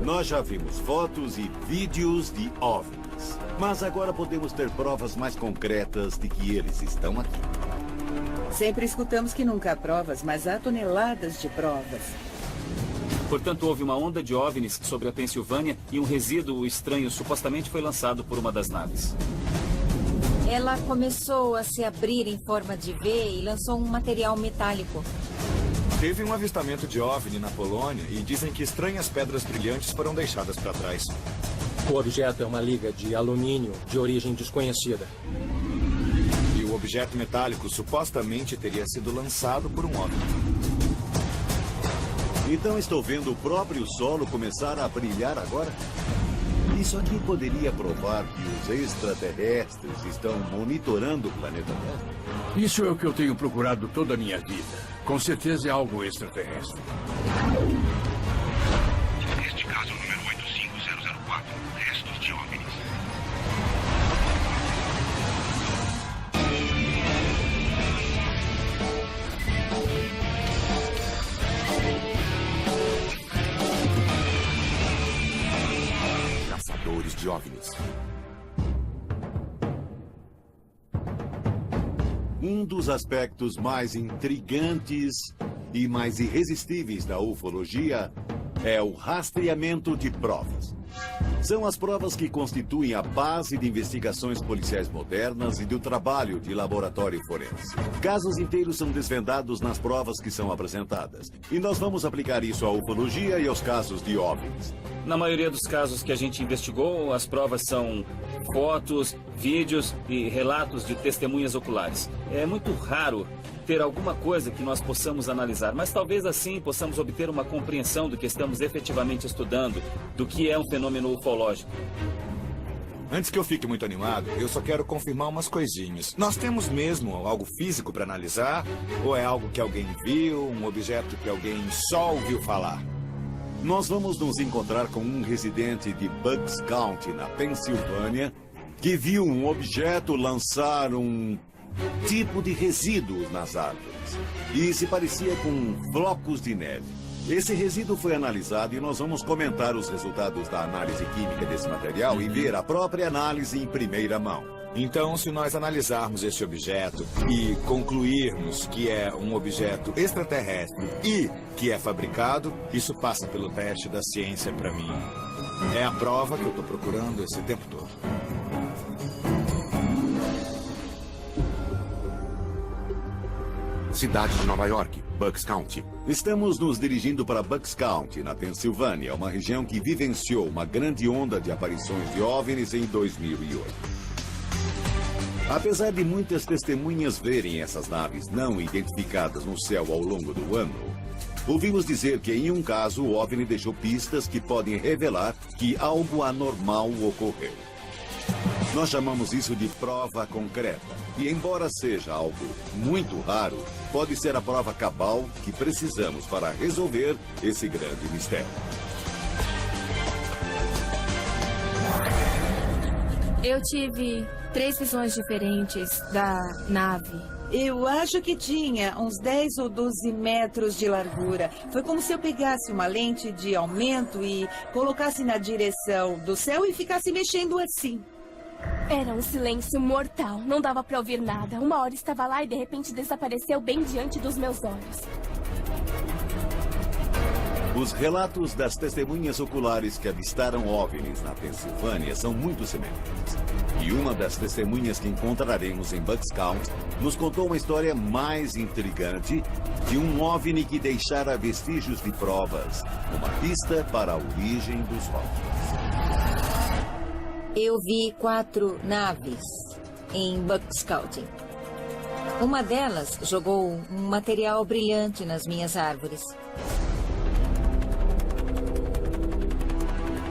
Nós já vimos fotos e vídeos de OVNIs. Mas agora podemos ter provas mais concretas de que eles estão aqui. Sempre escutamos que nunca há provas, mas há toneladas de provas. Portanto, houve uma onda de OVNIs sobre a Pensilvânia e um resíduo estranho supostamente foi lançado por uma das naves. Ela começou a se abrir em forma de V e lançou um material metálico. Teve um avistamento de OVNI na Polônia e dizem que estranhas pedras brilhantes foram deixadas para trás. O objeto é uma liga de alumínio de origem desconhecida. E o objeto metálico supostamente teria sido lançado por um OVNI. Então estou vendo o próprio solo começar a brilhar agora? Isso aqui poderia provar que os extraterrestres estão monitorando o planeta Terra? Isso é o que eu tenho procurado toda a minha vida. Com certeza é algo extraterrestre. Este caso número 85004. Restos de OVNIs. Caçadores de OVNIs. Um dos aspectos mais intrigantes e mais irresistíveis da ufologia é o rastreamento de provas. São as provas que constituem a base de investigações policiais modernas e do trabalho de laboratório forense. Casos inteiros são desvendados nas provas que são apresentadas. E nós vamos aplicar isso à ufologia e aos casos de OVNIs. Na maioria dos casos que a gente investigou, as provas são fotos, vídeos e relatos de testemunhas oculares. É muito raro ter alguma coisa que nós possamos analisar, mas talvez assim possamos obter uma compreensão do que estamos efetivamente estudando, do que é um fenômeno ufológico. Antes que eu fique muito animado, eu só quero confirmar umas coisinhas. Nós temos mesmo algo físico para analisar? Ou é algo que alguém viu, um objeto que alguém só ouviu falar? Nós vamos nos encontrar com um residente de Bucks County, na Pensilvânia, que viu um objeto lançar um tipo de resíduos nas árvores. E se parecia com flocos de neve. Esse resíduo foi analisado e nós vamos comentar os resultados da análise química desse material e ver a própria análise em primeira mão. Então, se nós analisarmos esse objeto e concluirmos que é um objeto extraterrestre e que é fabricado, isso passa pelo teste da ciência para mim. É a prova que eu estou procurando esse tempo todo. Cidade de Nova York, Bucks County. Estamos nos dirigindo para Bucks County, na Pensilvânia, uma região que vivenciou uma grande onda de aparições de OVNIs em 2008. Apesar de muitas testemunhas verem essas naves não identificadas no céu ao longo do ano, ouvimos dizer que em um caso o OVNI deixou pistas que podem revelar que algo anormal ocorreu. Nós chamamos isso de prova concreta. E embora seja algo muito raro, pode ser a prova cabal que precisamos para resolver esse grande mistério. Eu tive 3 visões diferentes da nave. Eu acho que tinha uns 10 ou 12 metros de largura. Foi como se eu pegasse uma lente de aumento e colocasse na direção do céu e ficasse mexendo assim. Era um silêncio mortal. Não dava pra ouvir nada. Uma hora estava lá e de repente desapareceu bem diante dos meus olhos. Os relatos das testemunhas oculares que avistaram OVNIs na Pensilvânia são muito semelhantes. E uma das testemunhas que encontraremos em Bucks County nos contou uma história mais intrigante de um OVNI que deixara vestígios de provas, uma pista para a origem dos OVNIs. Eu vi 4 naves em Bucks County. Uma delas jogou um material brilhante nas minhas árvores.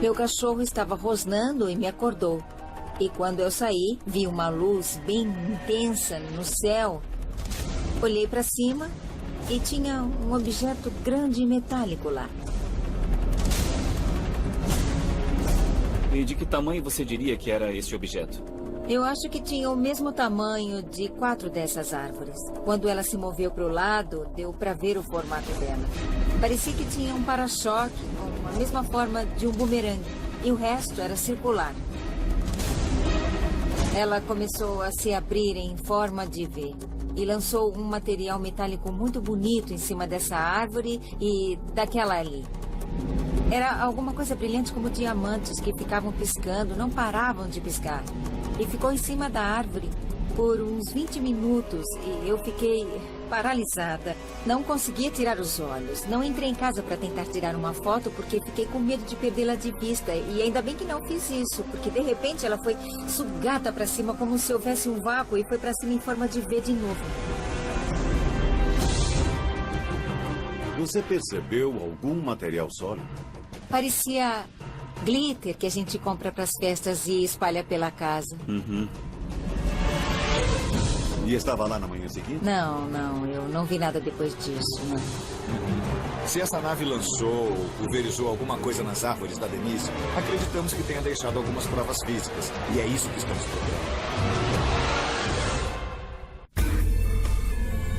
Meu cachorro estava rosnando e me acordou. E quando eu saí, vi uma luz bem intensa no céu. Olhei para cima e tinha um objeto grande e metálico lá. E de que tamanho você diria que era esse objeto? Eu acho que tinha o mesmo tamanho de 4 dessas árvores. Quando ela se moveu para o lado, deu para ver o formato dela. Parecia que tinha um para-choque com a mesma forma de um bumerangue. E o resto era circular. Ela começou a se abrir em forma de V. E lançou um material metálico muito bonito em cima dessa árvore e daquela ali. Era alguma coisa brilhante como diamantes que ficavam piscando, não paravam de piscar. E ficou em cima da árvore por uns 20 minutos e eu fiquei paralisada. Não conseguia tirar os olhos. Não entrei em casa para tentar tirar uma foto porque fiquei com medo de perdê-la de vista. E ainda bem que não fiz isso, porque de repente ela foi sugada para cima como se houvesse um vácuo e foi para cima em forma de V de novo. Você percebeu algum material sólido? Parecia glitter que a gente compra para as festas e espalha pela casa. E estava lá na manhã seguinte? Não, eu não vi nada depois disso, não. Se essa nave lançou ou pulverizou alguma coisa nas árvores da Denise, acreditamos que tenha deixado algumas provas físicas. E é isso que estamos procurando.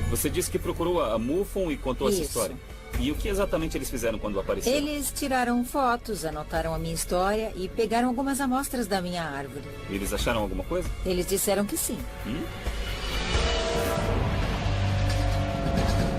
Você disse que procurou a MUFON e contou essa história. E o que exatamente eles fizeram quando apareceram? Eles tiraram fotos, anotaram a minha história e pegaram algumas amostras da minha árvore. Eles acharam alguma coisa? Eles disseram que sim.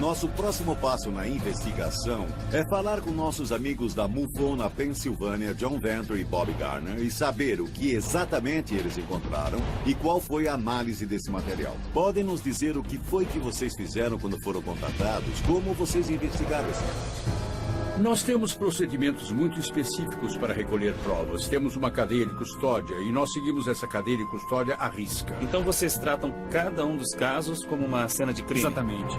Nosso próximo passo na investigação é falar com nossos amigos da MUFON na Pensilvânia, John Venter e Bob Garner, e saber o que exatamente eles encontraram e qual foi a análise desse material. Podem nos dizer o que foi que vocês fizeram quando foram contatados? Como vocês investigaram esse caso? Nós temos procedimentos muito específicos para recolher provas. Temos uma cadeia de custódia e nós seguimos essa cadeia de custódia à risca. Então vocês tratam cada um dos casos como uma cena de crime? Exatamente.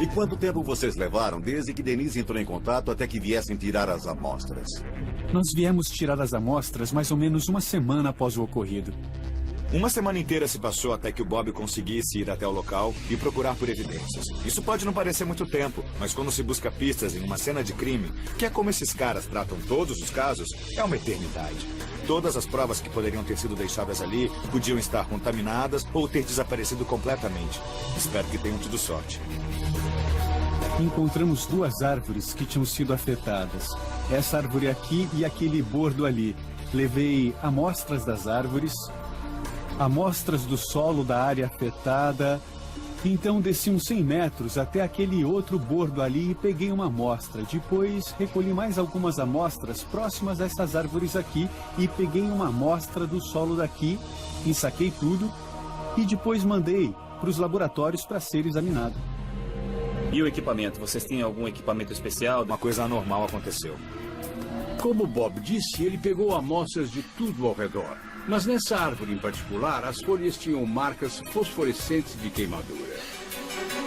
E quanto tempo vocês levaram desde que Denise entrou em contato até que viessem tirar as amostras? Nós viemos tirar as amostras mais ou menos uma semana após o ocorrido. Uma semana inteira se passou até que o Bob conseguisse ir até o local e procurar por evidências. Isso pode não parecer muito tempo, mas quando se busca pistas em uma cena de crime, que é como esses caras tratam todos os casos, é uma eternidade. Todas as provas que poderiam ter sido deixadas ali podiam estar contaminadas ou ter desaparecido completamente. Espero que tenham tido sorte. Encontramos duas árvores que tinham sido afetadas. Essa árvore aqui e aquele bordo ali. Levei amostras das árvores, amostras do solo da área afetada. Então desci uns 100 metros até aquele outro bordo ali e peguei uma amostra. Depois recolhi mais algumas amostras próximas a essas árvores aqui e peguei uma amostra do solo daqui, ensaquei tudo e depois mandei para os laboratórios para ser examinado. E o equipamento? Vocês têm algum equipamento especial? Uma coisa anormal aconteceu. Como Bob disse, ele pegou amostras de tudo ao redor. Mas nessa árvore em particular, as folhas tinham marcas fosforescentes de queimadura.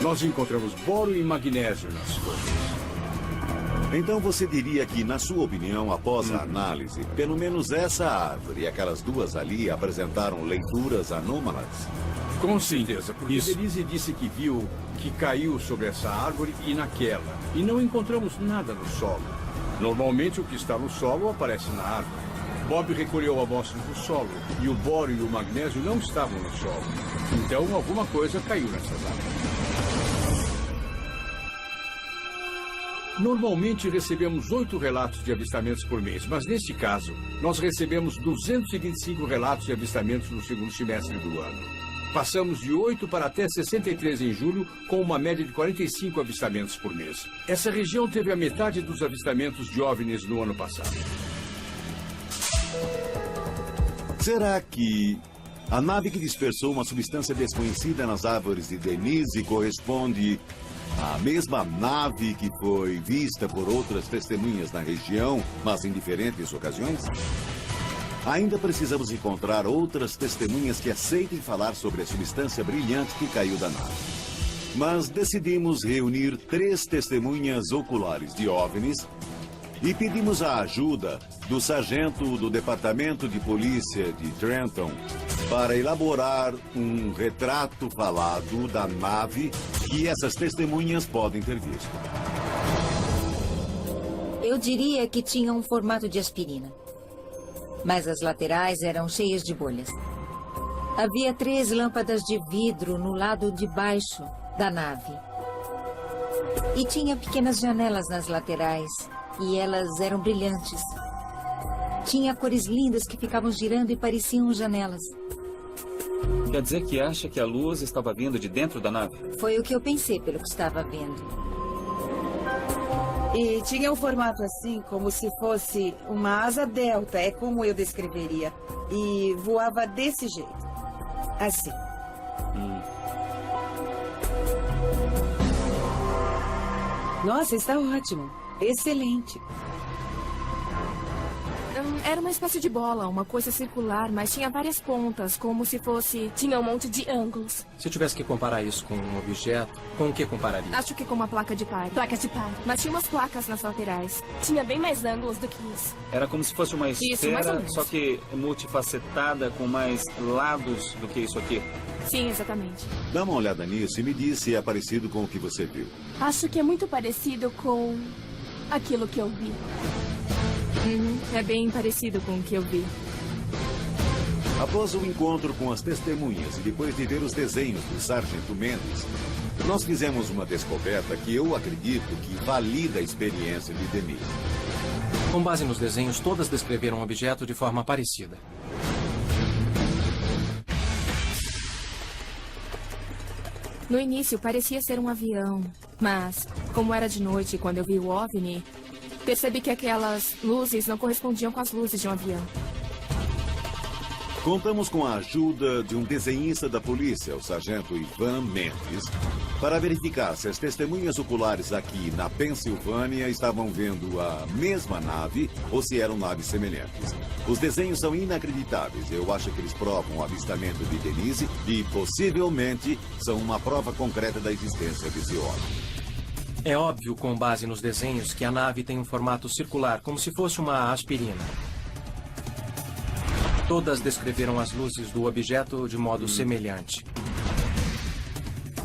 Nós encontramos boro e magnésio nas folhas. Então você diria que, na sua opinião, após a análise, pelo menos essa árvore e aquelas duas ali apresentaram leituras anômalas? Com certeza, porque Denise disse que viu que caiu sobre essa árvore e naquela. E não encontramos nada no solo. Normalmente o que está no solo aparece na árvore. Bob recolheu amostras do solo e o boro e o magnésio não estavam no solo. Então alguma coisa caiu nessas árvores. Normalmente recebemos 8 relatos de avistamentos por mês, mas neste caso nós recebemos 225 relatos de avistamentos no segundo semestre do ano. Passamos de 8 para até 63 em julho, com uma média de 45 avistamentos por mês. Essa região teve a metade dos avistamentos de OVNIs no ano passado. Será que a nave que dispersou uma substância desconhecida nas árvores de Denise corresponde à mesma nave que foi vista por outras testemunhas na região, mas em diferentes ocasiões? Ainda precisamos encontrar outras testemunhas que aceitem falar sobre a substância brilhante que caiu da nave. Mas decidimos reunir 3 testemunhas oculares de OVNIs e pedimos a ajuda do sargento do Departamento de Polícia de Trenton para elaborar um retrato falado da nave que essas testemunhas podem ter visto. Eu diria que tinha um formato de aspirina. Mas as laterais eram cheias de bolhas. Havia 3 lâmpadas de vidro no lado de baixo da nave. E tinha pequenas janelas nas laterais. E elas eram brilhantes. Tinha cores lindas que ficavam girando e pareciam janelas. Quer dizer que acha que a luz estava vindo de dentro da nave? Foi o que eu pensei pelo que estava vendo. E tinha um formato assim, como se fosse uma asa delta, é como eu descreveria. E voava desse jeito. Assim. Nossa, está ótimo. Excelente. Era uma espécie de bola, uma coisa circular, mas tinha várias pontas, como se fosse... Tinha um monte de ângulos. Se tivesse que comparar isso com um objeto, com o que compararia? Acho que com uma placa de pare. Placas de pare. Mas tinha umas placas nas laterais. Tinha bem mais ângulos do que isso. Era como se fosse uma Isso, mais ou esfera, menos. só que multifacetada, com mais lados do que isso aqui. Sim, exatamente. Dá uma olhada nisso e me diz se é parecido com o que você viu. Acho que é muito parecido com aquilo que eu vi. É bem parecido com o que eu vi. Após o encontro com as testemunhas e depois de ver os desenhos do Sargento Mendes, nós fizemos uma descoberta que eu acredito que valida a experiência de Denise. Com base nos desenhos, todas descreveram o objeto de forma parecida. No início, parecia ser um avião. Mas, como era de noite quando eu vi o OVNI, percebi que aquelas luzes não correspondiam com as luzes de um avião. Contamos com a ajuda de um desenhista da polícia, o sargento Ivan Mendes, para verificar se as testemunhas oculares aqui na Pensilvânia estavam vendo a mesma nave ou se eram naves semelhantes. Os desenhos são inacreditáveis. Eu acho que eles provam o avistamento de Denise e, possivelmente, são uma prova concreta da existência desse homem. É óbvio, com base nos desenhos, que a nave tem um formato circular, como se fosse uma aspirina. Todas descreveram as luzes do objeto de modo semelhante.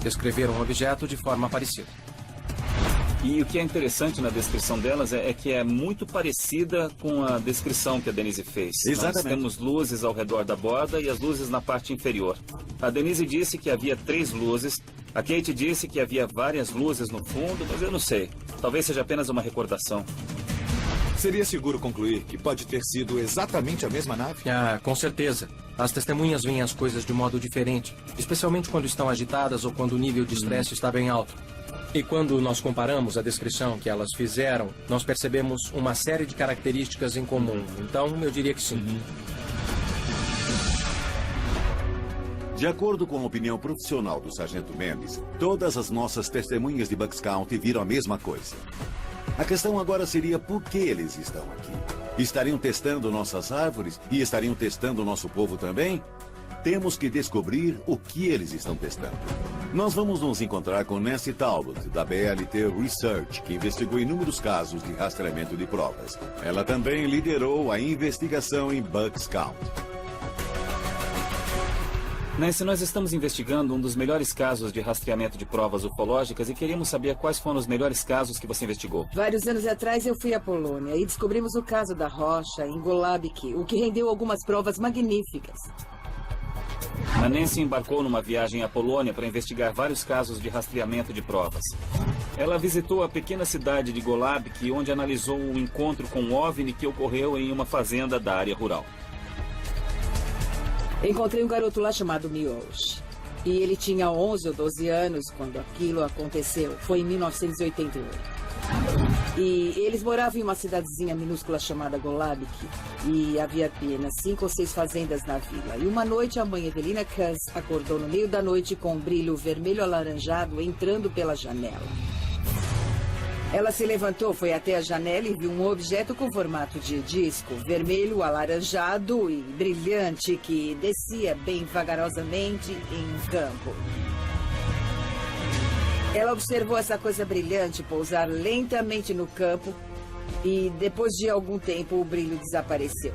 Descreveram o objeto de forma parecida. E o que é interessante na descrição delas é que é muito parecida com a descrição que a Denise fez. Exatamente. Nós temos luzes ao redor da borda e as luzes na parte inferior. A Denise disse que havia 3 luzes. A Kate disse que havia várias luzes no fundo, mas eu não sei. Talvez seja apenas uma recordação. Seria seguro concluir que pode ter sido exatamente a mesma nave? Ah, com certeza. As testemunhas veem as coisas de modo diferente, especialmente quando estão agitadas ou quando o nível de estresse está bem alto. E quando nós comparamos a descrição que elas fizeram, nós percebemos uma série de características em comum. Então, eu diria que sim. De acordo com a opinião profissional do Sargento Mendes, todas as nossas testemunhas de Bucks County viram a mesma coisa. A questão agora seria por que eles estão aqui. Estariam testando nossas árvores e estariam testando nosso povo também? Temos que descobrir o que eles estão testando. Nós vamos nos encontrar com Nancy Talbot, da BLT Research, que investigou inúmeros casos de rastreamento de provas. Ela também liderou a investigação em Bucks County. Nancy, nós estamos investigando um dos melhores casos de rastreamento de provas ufológicas e queríamos saber quais foram os melhores casos que você investigou. Vários anos atrás eu fui à Polônia e descobrimos o caso da rocha em Golabki, o que rendeu algumas provas magníficas. A Nancy embarcou numa viagem à Polônia para investigar vários casos de rastreamento de provas. Ela visitou a pequena cidade de Golabki, onde analisou um encontro com um OVNI que ocorreu em uma fazenda da área rural. Encontrei um garoto lá chamado Miłosz. E ele tinha 11 ou 12 anos quando aquilo aconteceu. Foi em 1988. E eles moravam em uma cidadezinha minúscula chamada Golabki. E havia apenas 5 ou 6 fazendas na vila. E uma noite a mãe Evelina Kuss acordou no meio da noite com um brilho vermelho alaranjado entrando pela janela. Ela se levantou, foi até a janela e viu um objeto com formato de disco, vermelho, alaranjado e brilhante, que descia bem vagarosamente em um campo. Ela observou essa coisa brilhante pousar lentamente no campo e, depois de algum tempo, o brilho desapareceu.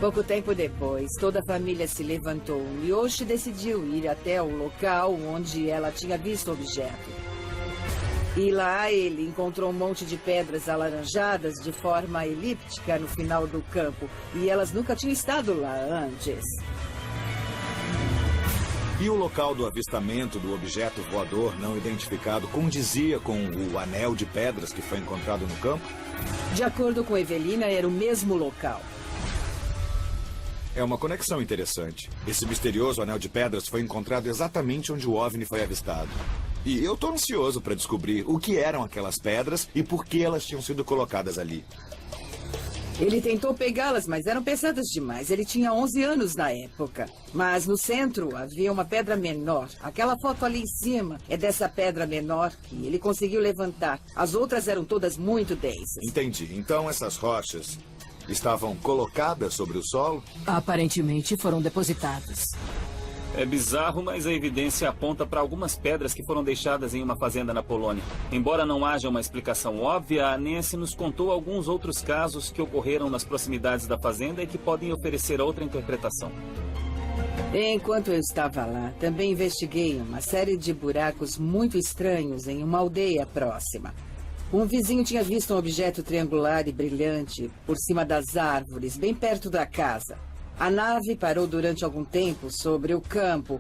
Pouco tempo depois, toda a família se levantou e Miłosz decidiu ir até o local onde ela tinha visto o objeto. E lá ele encontrou um monte de pedras alaranjadas de forma elíptica no final do campo. E elas nunca tinham estado lá antes. E o local do avistamento do objeto voador não identificado condizia com o anel de pedras que foi encontrado no campo? De acordo com Evelina, era o mesmo local. É uma conexão interessante. Esse misterioso anel de pedras foi encontrado exatamente onde o OVNI foi avistado. E eu tô ansioso para descobrir o que eram aquelas pedras e por que elas tinham sido colocadas ali. Ele tentou pegá-las, mas eram pesadas demais. Ele tinha 11 anos na época. Mas no centro havia uma pedra menor. Aquela foto ali em cima é dessa pedra menor que ele conseguiu levantar. As outras eram todas muito densas. Entendi. Então essas rochas estavam colocadas sobre o solo? Aparentemente foram depositadas. É bizarro, mas a evidência aponta para algumas pedras que foram deixadas em uma fazenda na Polônia. Embora não haja uma explicação óbvia, a Nancy nos contou alguns outros casos que ocorreram nas proximidades da fazenda e que podem oferecer outra interpretação. Enquanto eu estava lá, também investiguei uma série de buracos muito estranhos em uma aldeia próxima. Um vizinho tinha visto um objeto triangular e brilhante por cima das árvores, bem perto da casa. A nave parou durante algum tempo sobre o campo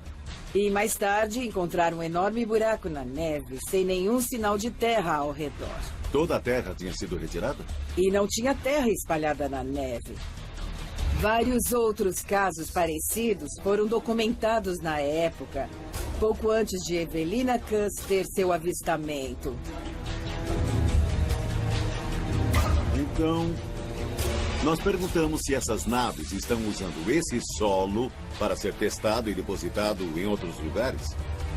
e, mais tarde, encontraram um enorme buraco na neve, sem nenhum sinal de terra ao redor. Toda a terra tinha sido retirada? E não tinha terra espalhada na neve. Vários outros casos parecidos foram documentados na época, pouco antes de Evelina Kuss ter seu avistamento. Então, nós perguntamos se essas naves estão usando esse solo para ser testado e depositado em outros lugares.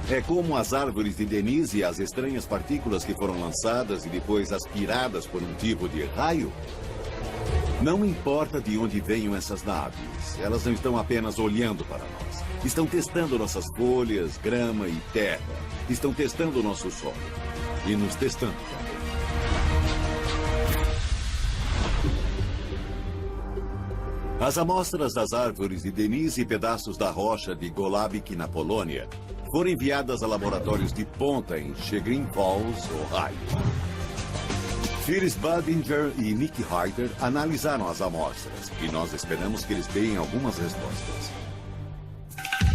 É como as árvores de Denise e as estranhas partículas que foram lançadas e depois aspiradas por um tipo de raio. Não importa de onde venham essas naves, elas não estão apenas olhando para nós. Estão testando nossas folhas, grama e terra. Estão testando o nosso solo. E nos testando também. As amostras das árvores de Denise e pedaços da rocha de Golabik, na Polônia, foram enviadas a laboratórios de ponta em Chagrin Falls, Ohio. Phyllis Badinger e Nick Hyder analisaram as amostras e nós esperamos que eles deem algumas respostas.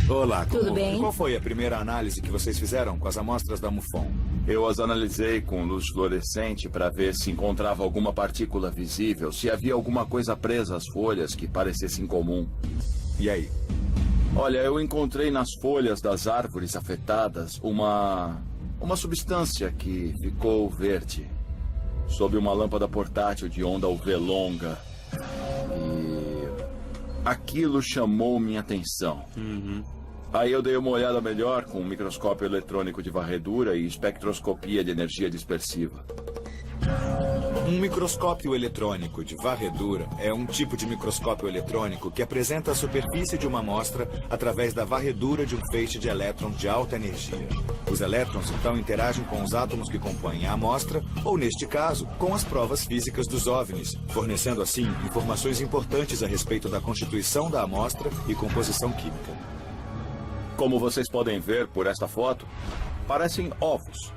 Olá, Tudo bem? Qual foi a primeira análise que vocês fizeram com as amostras da MUFON? Eu as analisei com luz fluorescente para ver se encontrava alguma partícula visível, se havia alguma coisa presa às folhas que parecesse incomum. E aí? Olha, eu encontrei nas folhas das árvores afetadas uma substância que ficou verde, sob uma lâmpada portátil de onda UV longa. E aquilo chamou minha atenção. Aí eu dei uma olhada melhor com um microscópio eletrônico de varredura e espectroscopia de energia dispersiva. Um microscópio eletrônico de varredura é um tipo de microscópio eletrônico que apresenta a superfície de uma amostra através da varredura de um feixe de elétrons de alta energia. Os elétrons, então, interagem com os átomos que compõem a amostra, ou, neste caso, com as provas físicas dos OVNIs, fornecendo, assim, informações importantes a respeito da constituição da amostra e composição química. Como vocês podem ver por esta foto, parecem ovos.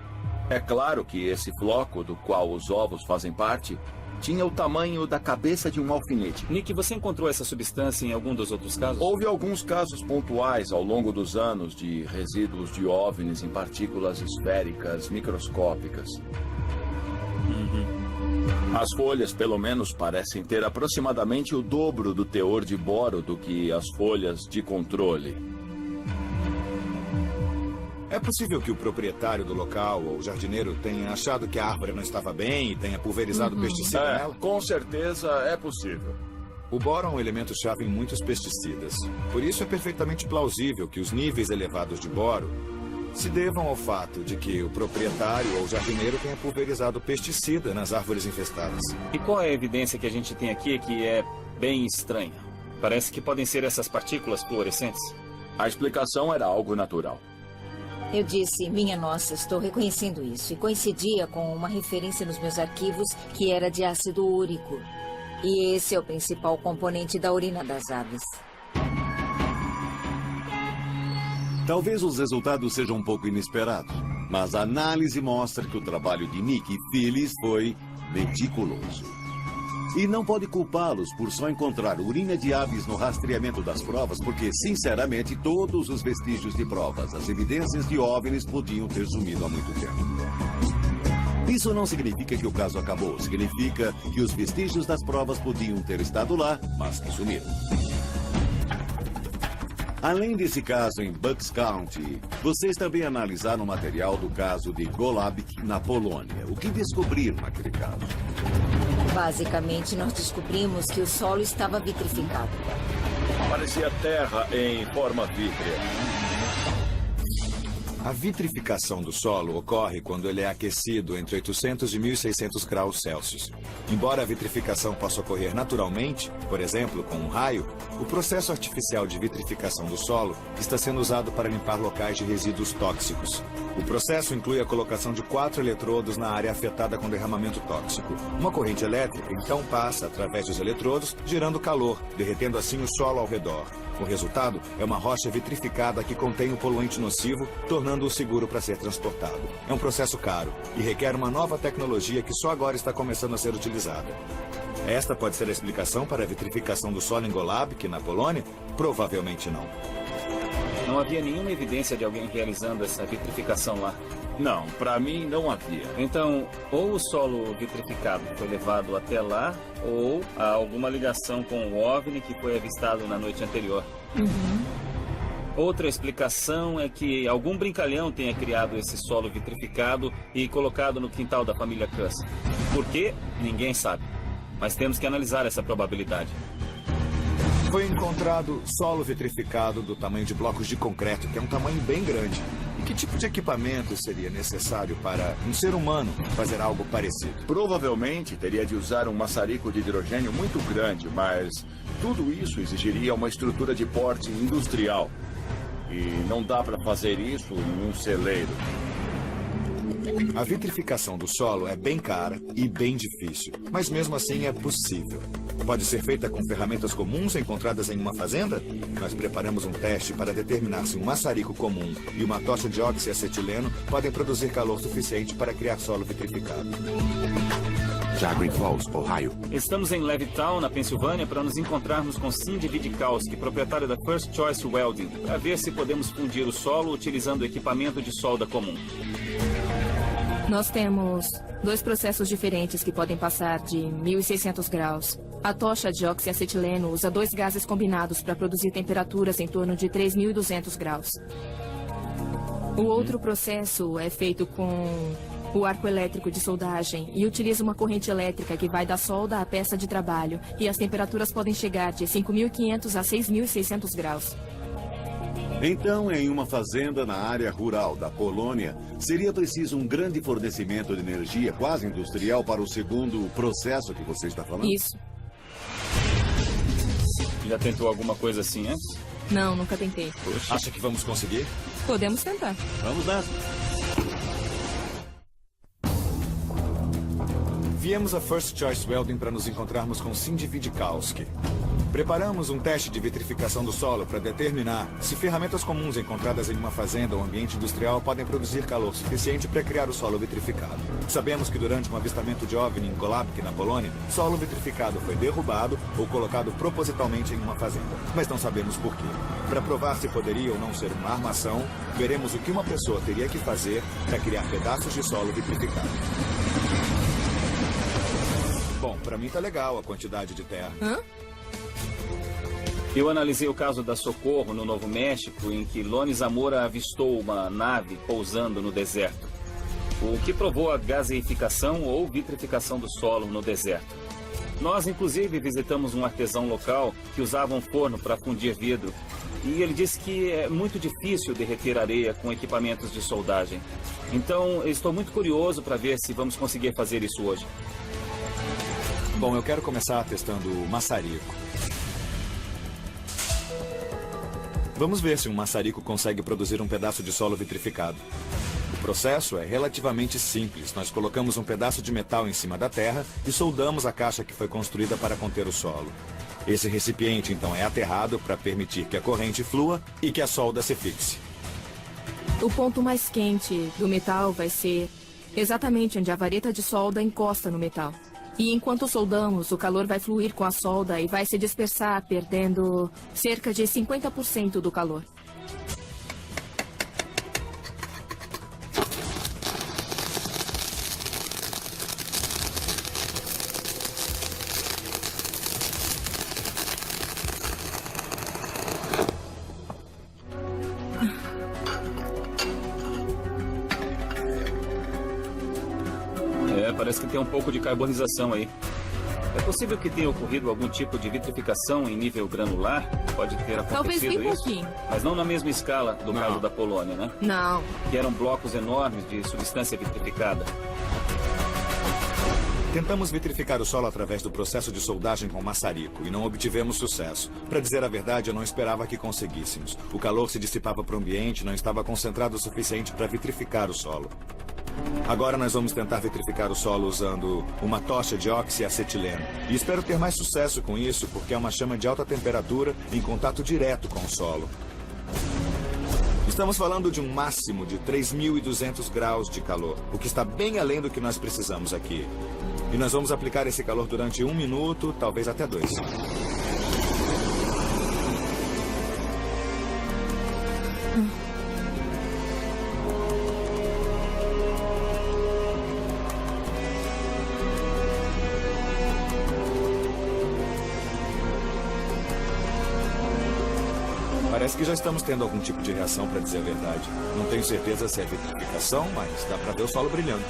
É claro que esse floco, do qual os ovos fazem parte, tinha o tamanho da cabeça de um alfinete. Nick, você encontrou essa substância em algum dos outros casos? Houve alguns casos pontuais ao longo dos anos de resíduos de OVNIs em partículas esféricas microscópicas. As folhas, pelo menos, parecem ter aproximadamente o dobro do teor de boro do que as folhas de controle. É possível que o proprietário do local ou o jardineiro tenha achado que a árvore não estava bem e tenha pulverizado pesticida nela? Com certeza é possível. O boro é um elemento-chave em muitos pesticidas. Por isso é perfeitamente plausível que os níveis elevados de boro se devam ao fato de que o proprietário ou o jardineiro tenha pulverizado pesticida nas árvores infestadas. E qual é a evidência que a gente tem aqui que é bem estranha? Parece que podem ser essas partículas fluorescentes. A explicação era algo natural. Eu disse, minha nossa, estou reconhecendo isso. E coincidia com uma referência nos meus arquivos que era de ácido úrico. E esse é o principal componente da urina das aves. Talvez os resultados sejam um pouco inesperados, mas a análise mostra que o trabalho de Nick e Phyllis foi meticuloso. E não pode culpá-los por só encontrar urina de aves no rastreamento das provas, porque, sinceramente, todos os vestígios de provas, as evidências de OVNIs podiam ter sumido há muito tempo. Isso não significa que o caso acabou, significa que os vestígios das provas podiam ter estado lá, mas que sumiram. Além desse caso em Bucks County, vocês também analisaram o material do caso de Golabik, na Polônia. O que descobriram naquele caso? Basicamente, nós descobrimos que o solo estava vitrificado. Parecia terra em forma vítrea. A vitrificação do solo ocorre quando ele é aquecido entre 800 e 1600 graus Celsius. Embora a vitrificação possa ocorrer naturalmente, por exemplo, com um raio, o processo artificial de vitrificação do solo está sendo usado para limpar locais de resíduos tóxicos. O processo inclui a colocação de 4 eletrodos na área afetada com derramamento tóxico. Uma corrente elétrica então passa através dos eletrodos, gerando calor, derretendo assim o solo ao redor. O resultado é uma rocha vitrificada que contém o poluente nocivo, tornando-o seguro para ser transportado. É um processo caro e requer uma nova tecnologia que só agora está começando a ser utilizada. Esta pode ser a explicação para a vitrificação do solo em Golabik, na Polônia? Provavelmente não. Não havia nenhuma evidência de alguém realizando essa vitrificação lá. Não, para mim não havia. Então, ou o solo vitrificado foi levado até lá, ou há alguma ligação com o OVNI que foi avistado na noite anterior. Outra explicação é que algum brincalhão tenha criado esse solo vitrificado e colocado no quintal da família Cuss. Por quê? Ninguém sabe. Mas temos que analisar essa probabilidade. Foi encontrado solo vitrificado do tamanho de blocos de concreto, que é um tamanho bem grande. E que tipo de equipamento seria necessário para um ser humano fazer algo parecido? Provavelmente teria de usar um maçarico de hidrogênio muito grande, mas tudo isso exigiria uma estrutura de porte industrial. E não dá para fazer isso em um celeiro. A vitrificação do solo é bem cara e bem difícil, mas mesmo assim é possível. Pode ser feita com ferramentas comuns encontradas em uma fazenda? Nós preparamos um teste para determinar se um maçarico comum e uma tocha de oxiacetileno podem produzir calor suficiente para criar solo vitrificado. Já Green Falls, Ohio. Estamos em Levittown, na Pensilvânia, para nos encontrarmos com Cindy Vidikowski, proprietária da First Choice Welding, para ver se podemos fundir o solo utilizando equipamento de solda comum. Nós temos 2 processos diferentes que podem passar de 1.600 graus. A tocha de oxiacetileno usa 2 gases combinados para produzir temperaturas em torno de 3.200 graus. O outro processo é feito com o arco elétrico de soldagem e utiliza uma corrente elétrica que vai da solda à peça de trabalho, e as temperaturas podem chegar de 5.500 a 6.600 graus. Então, em uma fazenda na área rural da Polônia, seria preciso um grande fornecimento de energia quase industrial para o segundo processo que você está falando? Isso. Já tentou alguma coisa assim antes? Não, nunca tentei. Poxa. Acha que vamos conseguir? Podemos tentar. Vamos lá. Viemos a First Choice Welding para nos encontrarmos com Cindy Vidikowski. Preparamos um teste de vitrificação do solo para determinar se ferramentas comuns encontradas em uma fazenda ou ambiente industrial podem produzir calor suficiente para criar o solo vitrificado. Sabemos que durante um avistamento de OVNI em Golabik, na Polônia, solo vitrificado foi derrubado ou colocado propositalmente em uma fazenda, mas não sabemos por quê. Para provar se poderia ou não ser uma armação, veremos o que uma pessoa teria que fazer para criar pedaços de solo vitrificado. Bom, para mim tá legal a quantidade de terra. Eu analisei o caso da Socorro, no Novo México, em que Loni Zamora avistou uma nave pousando no deserto, o que provou a gaseificação ou vitrificação do solo no deserto. Nós, inclusive, visitamos um artesão local que usava um forno para fundir vidro, e ele disse que é muito difícil derreter areia com equipamentos de soldagem. Então, eu estou muito curioso para ver se vamos conseguir fazer isso hoje. Bom, eu quero começar testando o maçarico. Vamos ver se um maçarico consegue produzir um pedaço de solo vitrificado. O processo é relativamente simples. Nós colocamos um pedaço de metal em cima da terra e soldamos a caixa que foi construída para conter o solo. Esse recipiente, então, é aterrado para permitir que a corrente flua e que a solda se fixe. O ponto mais quente do metal vai ser exatamente onde a vareta de solda encosta no metal. E enquanto soldamos, o calor vai fluir com a solda e vai se dispersar, perdendo cerca de 50% do calor. Parece que tem um pouco de carbonização aí. É possível que tenha ocorrido algum tipo de vitrificação em nível granular? Pode ter acontecido Talvez bem isso? pouquinho. Mas não na mesma escala do caso da Polônia, né? Não. Que eram blocos enormes de substância vitrificada. Tentamos vitrificar o solo através do processo de soldagem com maçarico e não obtivemos sucesso. Para dizer a verdade, eu não esperava que conseguíssemos. O calor se dissipava para o ambiente e não estava concentrado o suficiente para vitrificar o solo. Agora nós vamos tentar vitrificar o solo usando uma tocha de oxiacetileno. E espero ter mais sucesso com isso, porque é uma chama de alta temperatura em contato direto com o solo. Estamos falando de um máximo de 3.200 graus de calor, o que está bem além do que nós precisamos aqui. E nós vamos aplicar esse calor durante 1 minuto, talvez até 2. Parece que já estamos tendo algum tipo de reação, para dizer a verdade. Não tenho certeza se é vitrificação, mas dá para ver o solo brilhando.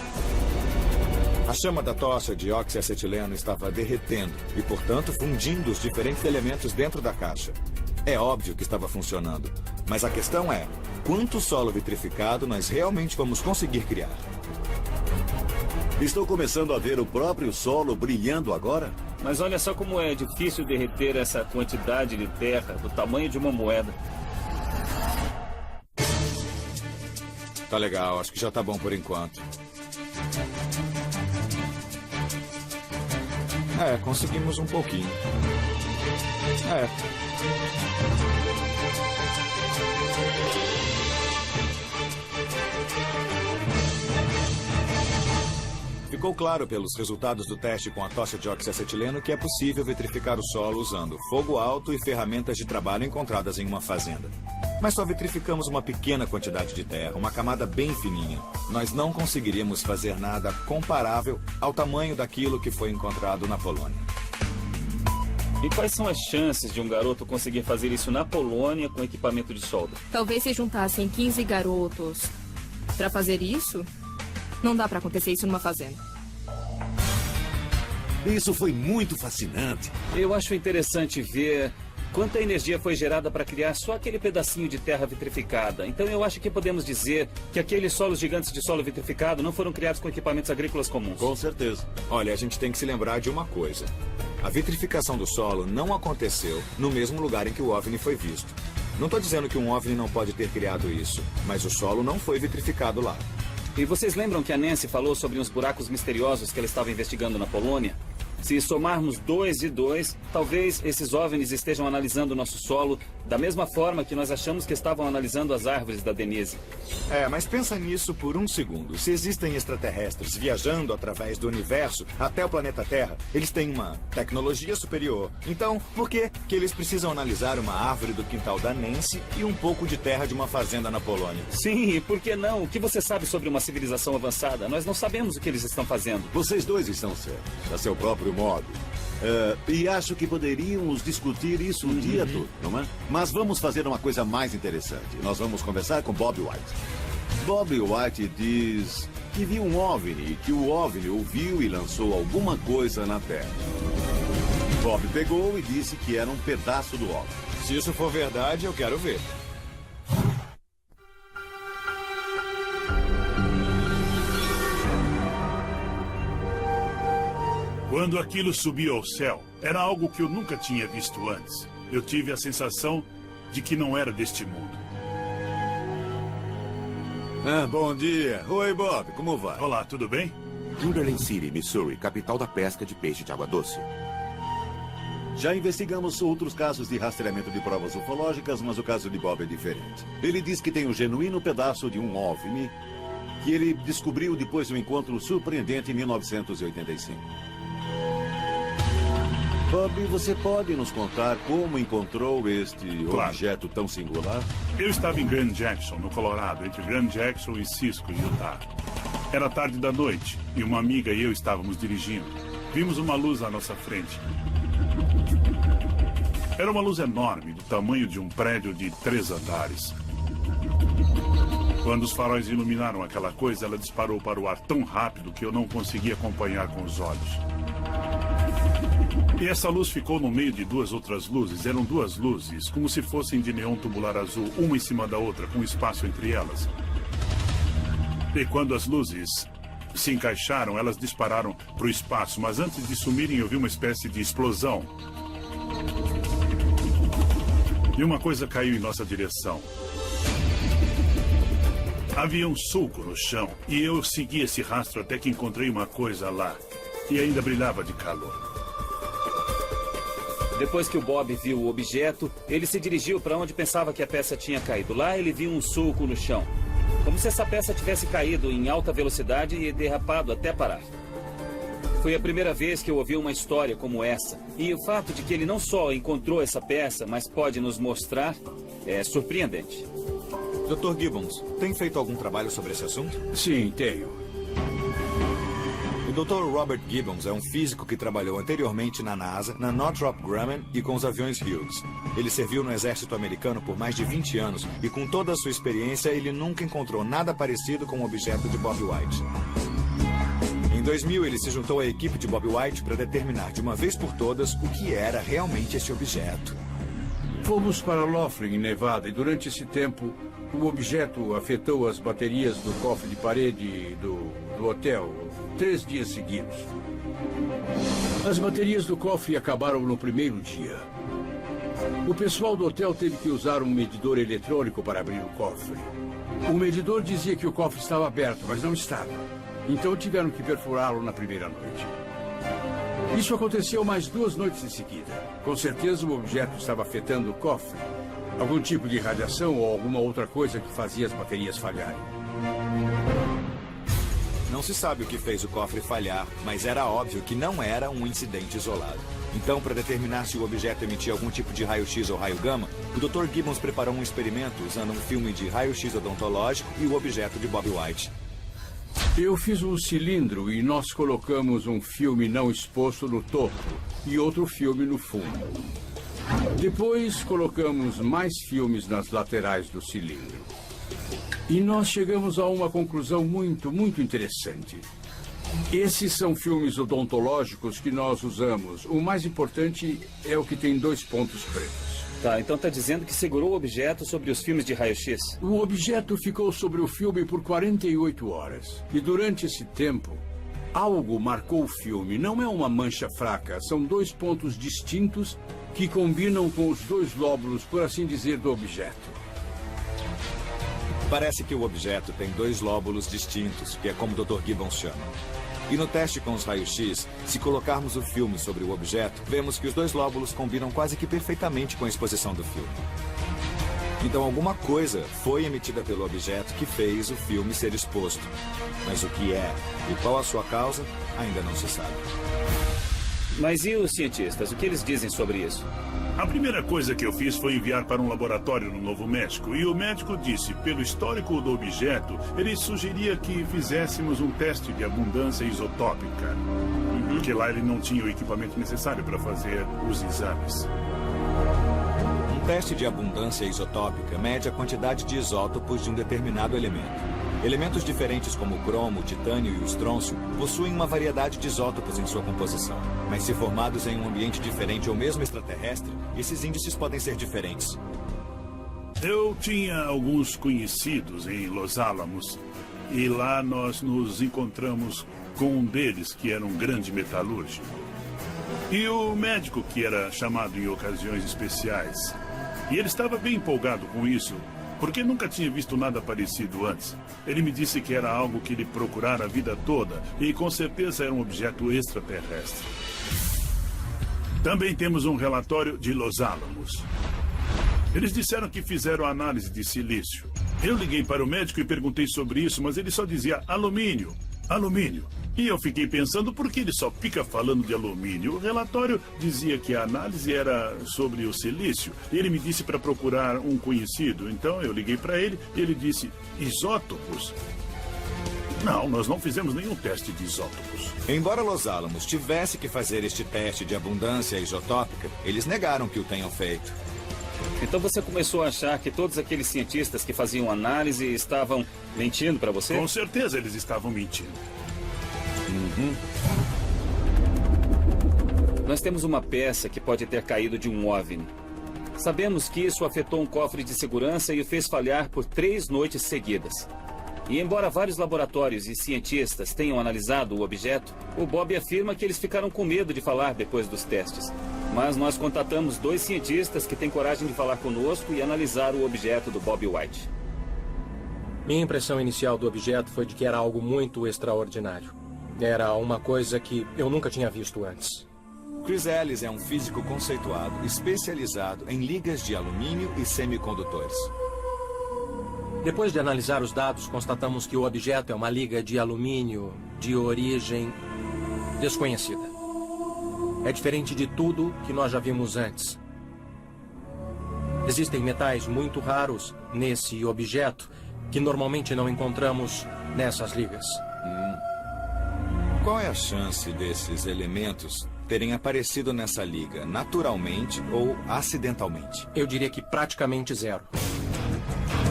A chama da tocha de oxiacetileno estava derretendo e, portanto, fundindo os diferentes elementos dentro da caixa. É óbvio que estava funcionando, mas a questão é, quanto solo vitrificado nós realmente vamos conseguir criar? Estou começando a ver o próprio solo brilhando agora. Mas olha só como é difícil derreter essa quantidade de terra do tamanho de uma moeda. Tá legal, acho que já tá bom por enquanto. Conseguimos um pouquinho. Ficou claro pelos resultados do teste com a tocha de oxiacetileno que é possível vitrificar o solo usando fogo alto e ferramentas de trabalho encontradas em uma fazenda. Mas só vitrificamos uma pequena quantidade de terra, uma camada bem fininha. Nós não conseguiríamos fazer nada comparável ao tamanho daquilo que foi encontrado na Polônia. E quais são as chances de um garoto conseguir fazer isso na Polônia com equipamento de solda? Talvez se juntassem 15 garotos para fazer isso. Não dá para acontecer isso numa fazenda. Isso foi muito fascinante. Eu acho interessante ver quanta energia foi gerada para criar só aquele pedacinho de terra vitrificada. Então eu acho que podemos dizer que aqueles solos gigantes de solo vitrificado não foram criados com equipamentos agrícolas comuns. Com certeza. Olha, a gente tem que se lembrar de uma coisa. A vitrificação do solo não aconteceu no mesmo lugar em que o OVNI foi visto. Não estou dizendo que um OVNI não pode ter criado isso, mas o solo não foi vitrificado lá. E vocês lembram que a Nancy falou sobre uns buracos misteriosos que ela estava investigando na Polônia? Se somarmos 2 e 2, talvez esses OVNIs estejam analisando o nosso solo da mesma forma que nós achamos que estavam analisando as árvores da Denise. Mas pensa nisso por um segundo. Se existem extraterrestres viajando através do universo até o planeta Terra, eles têm uma tecnologia superior. Então, por que eles precisam analisar uma árvore do quintal da Nancy e um pouco de terra de uma fazenda na Polônia? Sim, e por que não? O que você sabe sobre uma civilização avançada? Nós não sabemos o que eles estão fazendo. Vocês dois estão certos, a seu próprio modo. E acho que poderíamos discutir isso o dia todo, não é? Mas vamos fazer uma coisa mais interessante. Nós vamos conversar com Bob White. Bob White diz que viu um OVNI, que o OVNI ouviu e lançou alguma coisa na Terra. Bob pegou e disse que era um pedaço do OVNI. Se isso for verdade, eu quero ver. Quando aquilo subiu ao céu, era algo que eu nunca tinha visto antes. Eu tive a sensação de que não era deste mundo. Bom dia. Oi, Bob. Como vai? Olá, tudo bem? Underland City, Missouri, capital da pesca de peixe de água doce. Já investigamos outros casos de rastreamento de provas ufológicas, mas o caso de Bob é diferente. Ele diz que tem um genuíno pedaço de um OVNI que ele descobriu depois de um encontro surpreendente em 1985. Bob, você pode nos contar como encontrou este Claro. objeto tão singular? Eu estava em Grand Jackson, no Colorado, entre Grand Jackson e Cisco, Utah. Era tarde da noite e uma amiga e eu estávamos dirigindo. Vimos uma luz à nossa frente. Era uma luz enorme, do tamanho de um prédio de 3 andares. Quando os faróis iluminaram aquela coisa, ela disparou para o ar tão rápido que eu não conseguia acompanhar com os olhos. E essa luz ficou no meio de 2 outras luzes. Eram 2 luzes, como se fossem de neon tubular azul, uma em cima da outra, com espaço entre elas. E quando as luzes se encaixaram, elas dispararam para o espaço. Mas antes de sumirem, eu vi uma espécie de explosão. E uma coisa caiu em nossa direção. Havia um sulco no chão, e eu segui esse rastro até que encontrei uma coisa lá. E ainda brilhava de calor. Depois que o Bob viu o objeto, ele se dirigiu para onde pensava que a peça tinha caído. Lá ele viu um sulco no chão. Como se essa peça tivesse caído em alta velocidade e derrapado até parar. Foi a primeira vez que eu ouvi uma história como essa. E o fato de que ele não só encontrou essa peça, mas pode nos mostrar, é surpreendente. Dr. Gibbons, tem feito algum trabalho sobre esse assunto? Sim, tenho. O Dr. Robert Gibbons é um físico que trabalhou anteriormente na NASA, na Northrop Grumman e com os aviões Hughes. Ele serviu no exército americano por mais de 20 anos e com toda a sua experiência ele nunca encontrou nada parecido com o objeto de Bob White. Em 2000 ele se juntou à equipe de Bob White para determinar de uma vez por todas o que era realmente esse objeto. Fomos para Laughlin, Nevada, e durante esse tempo o objeto afetou as baterias do cofre de parede do hotel 3 dias seguidos. As baterias do cofre acabaram no primeiro dia. O pessoal do hotel teve que usar um medidor eletrônico para abrir o cofre. O medidor dizia que o cofre estava aberto, mas não estava. Então tiveram que perfurá-lo na primeira noite. Isso aconteceu mais 2 noites em seguida. Com certeza o objeto estava afetando o cofre. Algum tipo de radiação ou alguma outra coisa que fazia as baterias falharem. Não se sabe o que fez o cofre falhar, mas era óbvio que não era um incidente isolado. Então, para determinar se o objeto emitia algum tipo de raio-x ou raio-gama, o Dr. Gibbons preparou um experimento usando um filme de raio-x odontológico e o objeto de Bob White. Eu fiz um cilindro e nós colocamos um filme não exposto no topo e outro filme no fundo. Depois colocamos mais filmes nas laterais do cilindro. E nós chegamos a uma conclusão muito interessante. Esses são filmes odontológicos que nós usamos. O mais importante é o que tem 2 pontos pretos. Tá, então tá dizendo que segurou o objeto sobre os filmes de raio-x? O objeto ficou sobre o filme por 48 horas. E durante esse tempo, algo marcou o filme. Não é uma mancha fraca, são 2 pontos distintos que combinam com os 2 lóbulos, por assim dizer, do objeto. Parece que o objeto tem 2 lóbulos distintos, que é como o Dr. Gibbons chama. E no teste com os raios-x, se colocarmos o filme sobre o objeto, vemos que os 2 lóbulos combinam quase que perfeitamente com a exposição do filme. Então alguma coisa foi emitida pelo objeto que fez o filme ser exposto. Mas o que é e qual a sua causa, ainda não se sabe. Mas e os cientistas? O que eles dizem sobre isso? A primeira coisa que eu fiz foi enviar para um laboratório no Novo México. E o médico disse, pelo histórico do objeto, ele sugeria que fizéssemos um teste de abundância isotópica. Porque lá ele não tinha o equipamento necessário para fazer os exames. Um teste de abundância isotópica mede a quantidade de isótopos de um determinado elemento. Elementos diferentes como o cromo, o titânio e o estrôncio possuem uma variedade de isótopos em sua composição. Mas se formados em um ambiente diferente ou mesmo extraterrestre, esses índices podem ser diferentes. Eu tinha alguns conhecidos em Los Alamos. E lá nós nos encontramos com um deles, que era um grande metalúrgico. E o médico, que era chamado em ocasiões especiais. E ele estava bem empolgado com isso, porque nunca tinha visto nada parecido antes. Ele me disse que era algo que ele procurara a vida toda, e com certeza era um objeto extraterrestre. Também temos um relatório de Los Alamos. Eles disseram que fizeram análise de silício. Eu liguei para o médico e perguntei sobre isso, mas ele só dizia alumínio, alumínio. E eu fiquei pensando por que ele só fica falando de alumínio. O relatório dizia que a análise era sobre o silício. Ele me disse para procurar um conhecido. Então eu liguei para ele e ele disse: isótopos? Não, nós não fizemos nenhum teste de isótopos. Embora Los Alamos tivesse que fazer este teste de abundância isotópica, eles negaram que o tenham feito. Então você começou a achar que todos aqueles cientistas que faziam análise estavam mentindo para você? Com certeza eles estavam mentindo. Nós temos uma peça que pode ter caído de um OVNI. Sabemos que isso afetou um cofre de segurança e o fez falhar por 3 noites seguidas. E embora vários laboratórios e cientistas tenham analisado o objeto, o Bob afirma que eles ficaram com medo de falar depois dos testes. Mas nós contatamos 2 cientistas que têm coragem de falar conosco e analisar o objeto do Bob White. Minha impressão inicial do objeto foi de que era algo muito extraordinário. Era uma coisa que eu nunca tinha visto antes. Chris Ellis é um físico conceituado, especializado em ligas de alumínio e semicondutores. Depois de analisar os dados, constatamos que o objeto é uma liga de alumínio de origem desconhecida. É diferente de tudo que nós já vimos antes. Existem metais muito raros nesse objeto que normalmente não encontramos nessas ligas. Qual é a chance desses elementos terem aparecido nessa liga naturalmente ou acidentalmente? Eu diria que praticamente zero.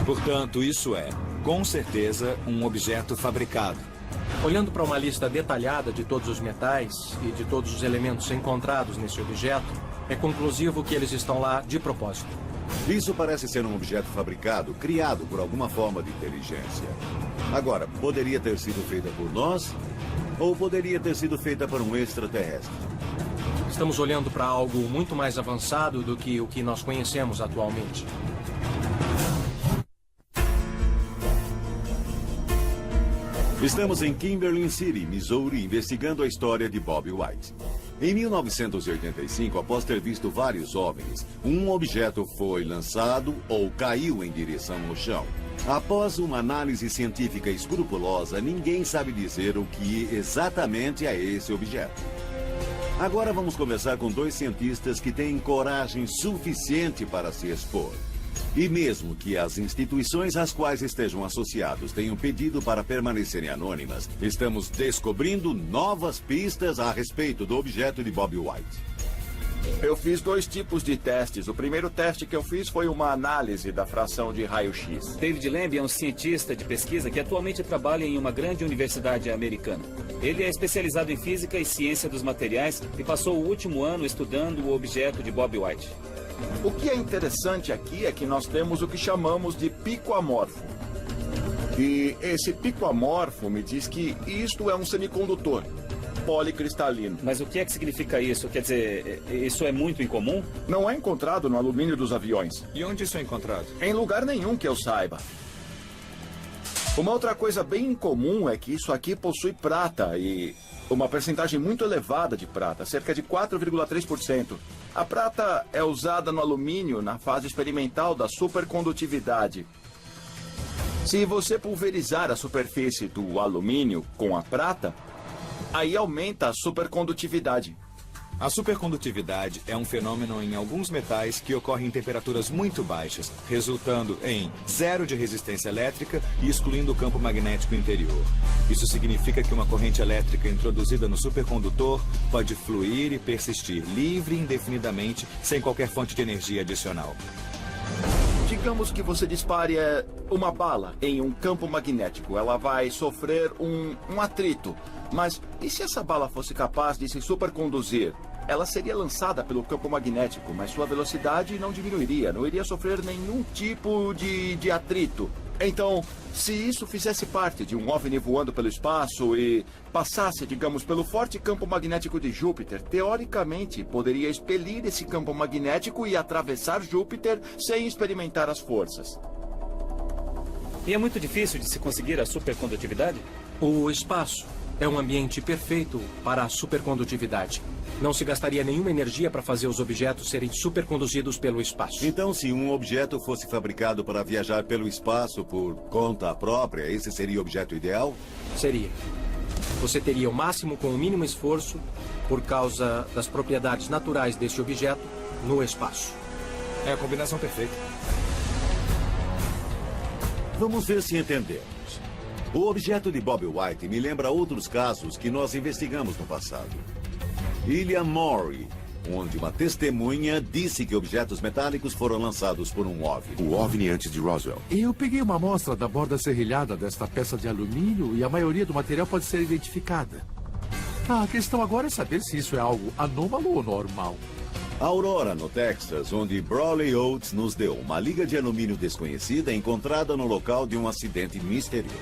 Portanto, isso é, com certeza, um objeto fabricado. Olhando para uma lista detalhada de todos os metais e de todos os elementos encontrados nesse objeto, é conclusivo que eles estão lá de propósito. Isso parece ser um objeto fabricado, criado por alguma forma de inteligência. Agora, poderia ter sido feita por nós ou poderia ter sido feita por um extraterrestre? Estamos olhando para algo muito mais avançado do que o que nós conhecemos atualmente. Estamos em Kimberley City, Missouri, investigando a história de Bob White. Em 1985, após ter visto vários OVNIs, um objeto foi lançado ou caiu em direção ao chão. Após uma análise científica escrupulosa, ninguém sabe dizer o que exatamente é esse objeto. Agora vamos conversar com 2 cientistas que têm coragem suficiente para se expor. E mesmo que as instituições às quais estejam associados tenham pedido para permanecerem anônimas, estamos descobrindo novas pistas a respeito do objeto de Bob White. Eu fiz 2 tipos de testes. O primeiro teste que eu fiz foi uma análise da fração de raio-x. David Lamb é um cientista de pesquisa que atualmente trabalha em uma grande universidade americana. Ele é especializado em física e ciência dos materiais e passou o último ano estudando o objeto de Bob White. O que é interessante aqui é que nós temos o que chamamos de pico amorfo. E esse pico amorfo me diz que isto é um semicondutor policristalino. Mas o que é que significa isso? Quer dizer, isso é muito incomum? Não é encontrado no alumínio dos aviões. E onde isso é encontrado? Em lugar nenhum que eu saiba. Uma outra coisa bem incomum é que isso aqui possui prata e uma percentagem muito elevada de prata, cerca de 4,3%. A prata é usada no alumínio na fase experimental da supercondutividade. Se você pulverizar a superfície do alumínio com a prata, aí aumenta a supercondutividade. A supercondutividade é um fenômeno em alguns metais que ocorre em temperaturas muito baixas, resultando em 0 de resistência elétrica e excluindo o campo magnético interior. Isso significa que uma corrente elétrica introduzida no supercondutor pode fluir e persistir livre e indefinidamente sem qualquer fonte de energia adicional. Digamos que você dispare uma bala em um campo magnético. Ela vai sofrer um atrito. Mas e se essa bala fosse capaz de se superconduzir? Ela seria lançada pelo campo magnético, mas sua velocidade não diminuiria, não iria sofrer nenhum tipo de atrito. Então, se isso fizesse parte de um OVNI voando pelo espaço e passasse, digamos, pelo forte campo magnético de Júpiter, teoricamente poderia expelir esse campo magnético e atravessar Júpiter sem experimentar as forças. E é muito difícil de se conseguir a supercondutividade? O espaço é um ambiente perfeito para a supercondutividade. Não se gastaria nenhuma energia para fazer os objetos serem superconduzidos pelo espaço. Então, se um objeto fosse fabricado para viajar pelo espaço por conta própria, esse seria o objeto ideal? Seria. Você teria o máximo com o mínimo esforço por causa das propriedades naturais deste objeto no espaço. É a combinação perfeita. Vamos ver se entendemos. O objeto de Bob White me lembra outros casos que nós investigamos no passado. Ilha Maury, onde uma testemunha disse que objetos metálicos foram lançados por um OVNI. O OVNI antes de Roswell. Eu peguei uma amostra da borda serrilhada desta peça de alumínio e a maioria do material pode ser identificada. A questão agora é saber se isso é algo anômalo ou normal. Aurora, no Texas, onde Brawley Oates nos deu uma liga de alumínio desconhecida encontrada no local de um acidente misterioso.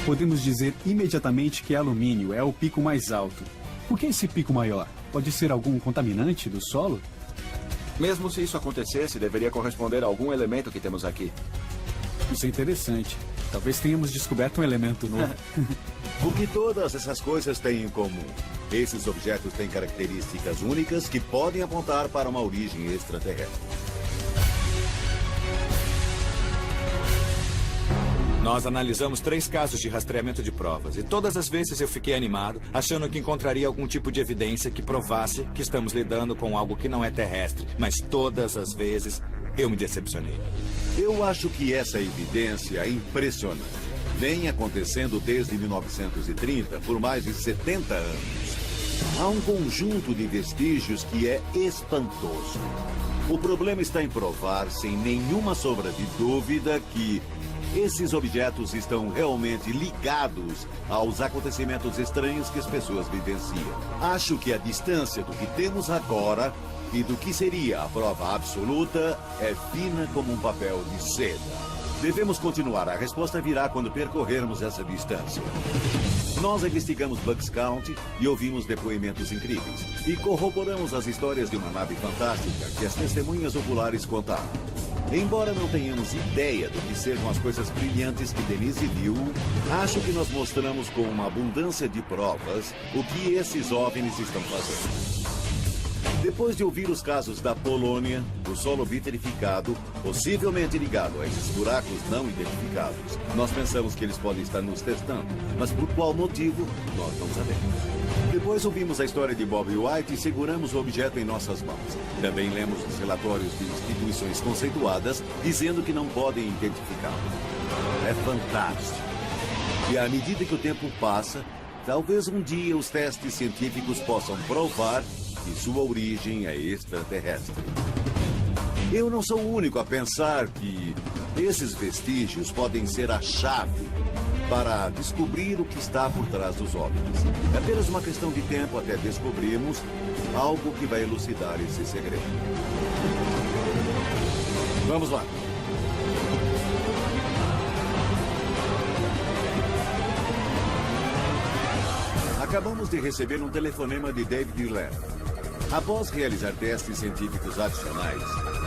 Podemos dizer imediatamente que alumínio é o pico mais alto. Por que esse pico maior? Pode ser algum contaminante do solo? Mesmo se isso acontecesse, deveria corresponder a algum elemento que temos aqui. Isso é interessante. Talvez tenhamos descoberto um elemento novo. O que todas essas coisas têm em comum? Esses objetos têm características únicas que podem apontar para uma origem extraterrestre. Nós analisamos 3 casos de rastreamento de provas e todas as vezes eu fiquei animado, achando que encontraria algum tipo de evidência que provasse que estamos lidando com algo que não é terrestre. Mas todas as vezes eu me decepcionei. Eu acho que essa evidência é impressionante. Vem acontecendo desde 1930, por mais de 70 anos. Há um conjunto de vestígios que é espantoso. O problema está em provar, sem nenhuma sombra de dúvida, que esses objetos estão realmente ligados aos acontecimentos estranhos que as pessoas vivenciam. Acho que a distância do que temos agora e do que seria a prova absoluta é fina como um papel de seda. Devemos continuar. A resposta virá quando percorrermos essa distância. Nós investigamos Bucks County e ouvimos depoimentos incríveis. E corroboramos as histórias de uma nave fantástica que as testemunhas oculares contaram. Embora não tenhamos ideia do que sejam as coisas brilhantes que Denise viu, acho que nós mostramos com uma abundância de provas o que esses OVNIs estão fazendo. Depois de ouvir os casos da Polônia, do solo vitrificado, possivelmente ligado a esses buracos não identificados, nós pensamos que eles podem estar nos testando, mas por qual motivo, nós não sabemos. Depois ouvimos a história de Bob White e seguramos o objeto em nossas mãos. Também lemos os relatórios de instituições conceituadas dizendo que não podem identificá-lo. É fantástico. E à medida que o tempo passa, talvez um dia os testes científicos possam provar que sua origem é extraterrestre. Eu não sou o único a pensar que esses vestígios podem ser a chave para descobrir o que está por trás dos OVNIs. É apenas uma questão de tempo até descobrirmos algo que vai elucidar esse segredo. Vamos lá. Acabamos de receber um telefonema de David Lamb. Após realizar testes científicos adicionais,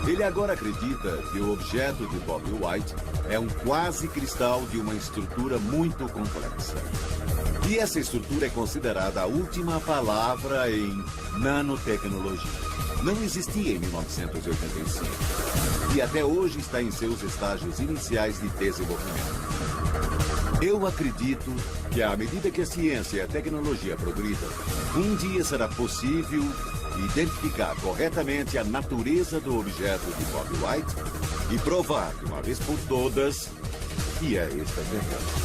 ele agora acredita que o objeto de Bob White é um quase cristal de uma estrutura muito complexa. E essa estrutura é considerada a última palavra em nanotecnologia. Não existia em 1985. E até hoje está em seus estágios iniciais de desenvolvimento. Eu acredito que à medida que a ciência e a tecnologia progridam, um dia será possível identificar corretamente a natureza do objeto de Bob White e provar de uma vez por todas que é extraterrestre.